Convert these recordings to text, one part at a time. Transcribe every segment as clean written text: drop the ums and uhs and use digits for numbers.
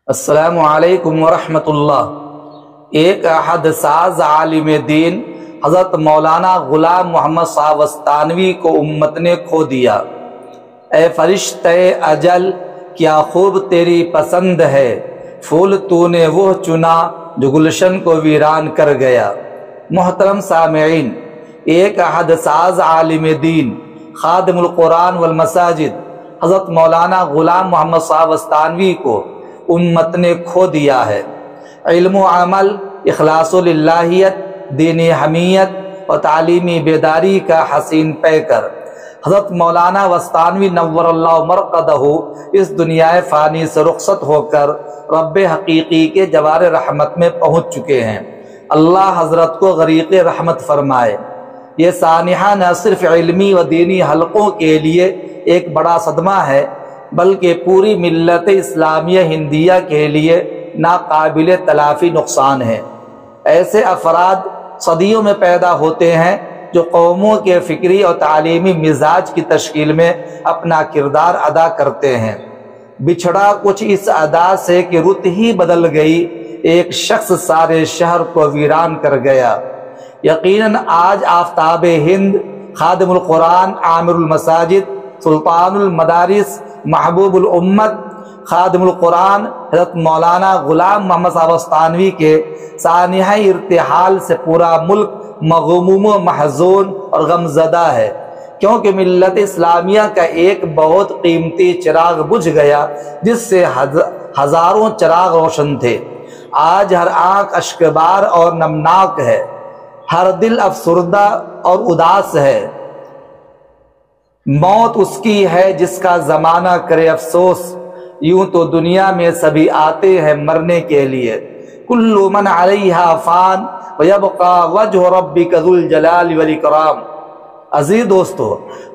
السلام علیکم ورحمۃ اللہ۔ ایک احد ساز عالم دین حضرت مولانا غلام محمد صاحب وستانوی کو امت نے کھو دیا۔ اے فرشتے اجل کیا خوب تیری پسند ہے، پھول تو نے وہ چنا جو گلشن کو ویران کر گیا۔ محترم سامعین، ایک احد ساز عالم دین خادم القرآن والمساجد حضرت مولانا غلام محمد صاحب وستانوی کو امت نے کھو دیا ہے۔ علم و عمل، اخلاص و للہیت، دینی حمیت اور تعلیمی بیداری کا حسین پیکر حضرت مولانا وستانوی نور اللہ مرقدہ اس دنیا فانی سے رخصت ہو کر رب حقیقی کے جوار رحمت میں پہنچ چکے ہیں۔ اللہ حضرت کو غریق رحمت فرمائے۔ یہ سانحہ نہ صرف علمی و دینی حلقوں کے لیے ایک بڑا صدمہ ہے بلکہ پوری ملت اسلامیہ ہندیہ کے لیے ناقابل تلافی نقصان ہے۔ ایسے افراد صدیوں میں پیدا ہوتے ہیں جو قوموں کے فکری اور تعلیمی مزاج کی تشکیل میں اپنا کردار ادا کرتے ہیں۔ بچھڑا کچھ اس ادا سے کہ رت ہی بدل گئی، ایک شخص سارے شہر کو ویران کر گیا۔ یقیناً آج آفتاب ہند، خادم القرآن، عامر المساجد، سلطان المدارس، محبوب الامت، خادم القرآن حضرت مولانا غلام محمد صاحب وستانوی کے سانحہ ارتحال سے پورا ملک مغموم و محزون اور غمزدہ ہے، کیونکہ ملت اسلامیہ کا ایک بہت قیمتی چراغ بجھ گیا جس سے ہزاروں چراغ روشن تھے۔ آج ہر آنکھ اشکبار اور نمناک ہے، ہر دل افسردہ اور اداس ہے۔ موت اس کی ہے جس کا زمانہ کرے افسوس، یوں تو دنیا میں سبھی آتے ہیں مرنے کے لیے۔ کل من علیہا فان ویبقى وجہ ربک ذو الجلال والاکرام۔ عزیز دوستو،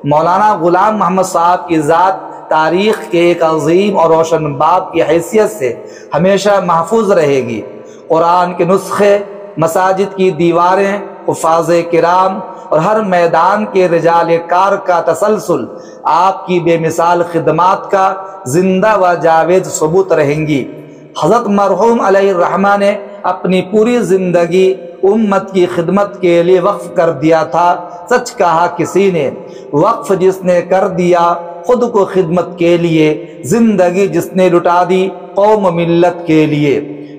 مولانا غلام محمد صاحب کی ذات تاریخ کے ایک عظیم اور روشن باب کی حیثیت سے ہمیشہ محفوظ رہے گی۔ قرآن کے نسخے، مساجد کی دیواریں، حفاظ کرام اور ہر میدان کے رجال کار کا تسلسل آپ کی بے مثال خدمات کا زندہ و جاوید ثبوت رہیں گی۔ حضرت مرحوم علیہ الرحمہ نے اپنی پوری زندگی امت کی خدمت کے لیے وقف کر دیا تھا۔ سچ کہا کسی نے، وقف جس نے کر دیا خود کو خدمت کے لیے، زندگی جس نے لٹا دی قوم و ملت کے لیے۔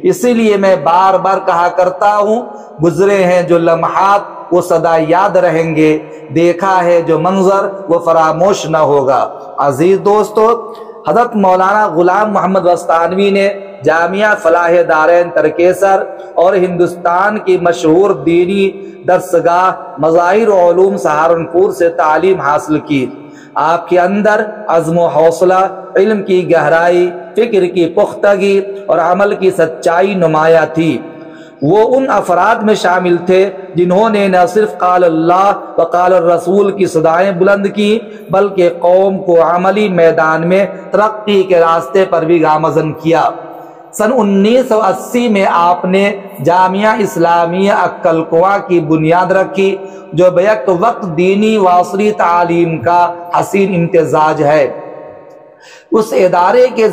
اسی لیے میں بار بار کہا کرتا ہوں، گزرے ہیں جو لمحات وہ سدا یاد رہیں گے، دیکھا ہے جو منظر وہ فراموش نہ ہوگا۔ عزیز دوستو، حضرت مولانا غلام محمد وستانوی نے جامعہ فلاح دارین ترکیسر اور ہندوستان کی مشہور دینی درسگاہ مظاہر علوم سہارنپور سے تعلیم حاصل کی۔ آپ کے اندر عزم و حوصلہ، علم کی گہرائی، فکر کی پختگی اور عمل کی سچائی نمایاں تھی۔ وہ ان افراد میں شامل تھے جنہوں نے نہ صرف قال اللہ و قال الرسول کی صدائیں بلند کی بلکہ قوم کو عملی میدان میں ترقی کے راستے پر بھی گامزن کیا۔ سن 1980 میں آپ نے جامعہ اسلامیہ اکل کوہ کی بنیاد رکھی جو بیک وقت دینی و عصری تعلیم کا حسین امتزاج ہے۔ اس ادارے کے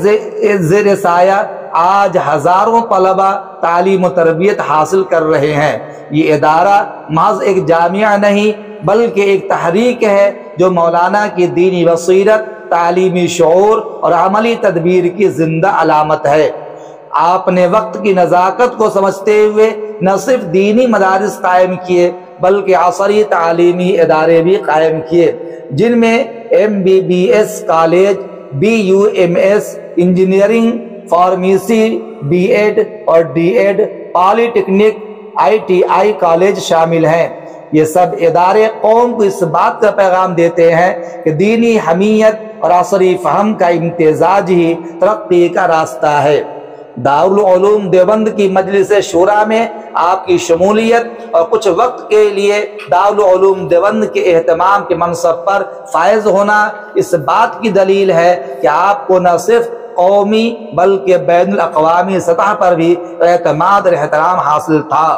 زیر سایہ آج ہزاروں طلبہ تعلیم و تربیت حاصل کر رہے ہیں۔ یہ ادارہ محض ایک جامعہ نہیں بلکہ ایک تحریک ہے جو مولانا کی دینی بصیرت، تعلیمی شعور اور عملی تدبیر کی زندہ علامت ہے۔ آپ نے وقت کی نزاکت کو سمجھتے ہوئے نہ صرف دینی مدارس قائم کیے بلکہ عصری تعلیمی ادارے بھی قائم کیے، جن میں MBBS college, BUMS engineering, pharmacy, B.Ed اور D.Ed، پالی ٹیکنک، ITI کالج شامل ہیں۔ یہ سب ادارے قوم کو اس بات کا پیغام دیتے ہیں کہ دینی حمیت اور عصری فہم کا امتزاج ہی ترقی کا راستہ ہے۔ دارالعلوم دیوبند کی مجلس شورا میں آپ کی شمولیت اور کچھ وقت کے لیے دارالعلوم دیوبند کے اہتمام کے منصب پر فائز ہونا اس بات کی دلیل ہے کہ آپ کو نہ صرف قومی بلکہ بین الاقوامی سطح پر بھی اعتماد اور احترام حاصل تھا۔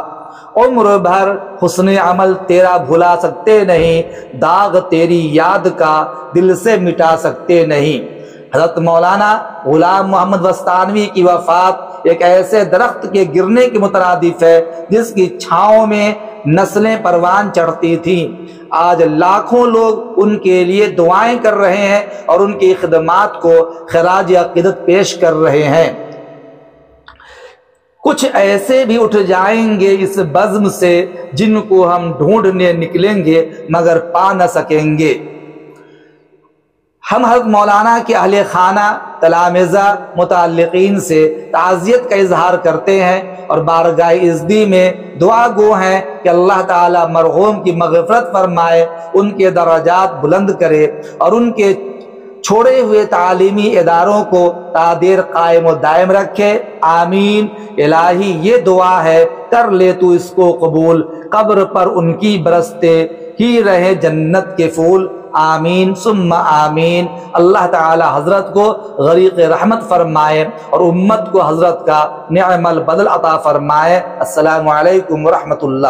عمر بھر حسن عمل تیرا بھلا سکتے نہیں، داغ تیری یاد کا دل سے مٹا سکتے نہیں۔ حضرت مولانا غلام محمد وستانوی کی وفات ایک ایسے درخت کے گرنے کے مترادف ہے جس کی چھاؤں میں نسلیں پروان چڑھتی تھیں۔ آج لاکھوں لوگ ان کے لیے دعائیں کر رہے ہیں اور ان کی خدمات کو خراج عقیدت پیش کر رہے ہیں۔ کچھ ایسے بھی اٹھ جائیں گے اس بزم سے جن کو ہم ڈھونڈنے نکلیں گے مگر پا نہ سکیں گے۔ ہم حضرت مولانا کے اہل خانہ، تلامذہ، متعلقین سے تعزیت کا اظہار کرتے ہیں اور بارگاہ عزدی میں دعا گو ہیں کہ اللہ تعالی مرحوم کی مغفرت فرمائے، ان کے درجات بلند کرے اور ان کے چھوڑے ہوئے تعلیمی اداروں کو تا دیر قائم و دائم رکھے، آمین۔ الہی یہ دعا ہے، کر لے تو اس کو قبول، قبر پر ان کی برستے ہی رہے جنت کے پھول، آمین ثم آمین۔ اللہ تعالی حضرت کو غریق رحمت فرمائے اور امت کو حضرت کا نعم البدل عطا فرمائے۔ السلام علیکم ورحمۃ اللہ۔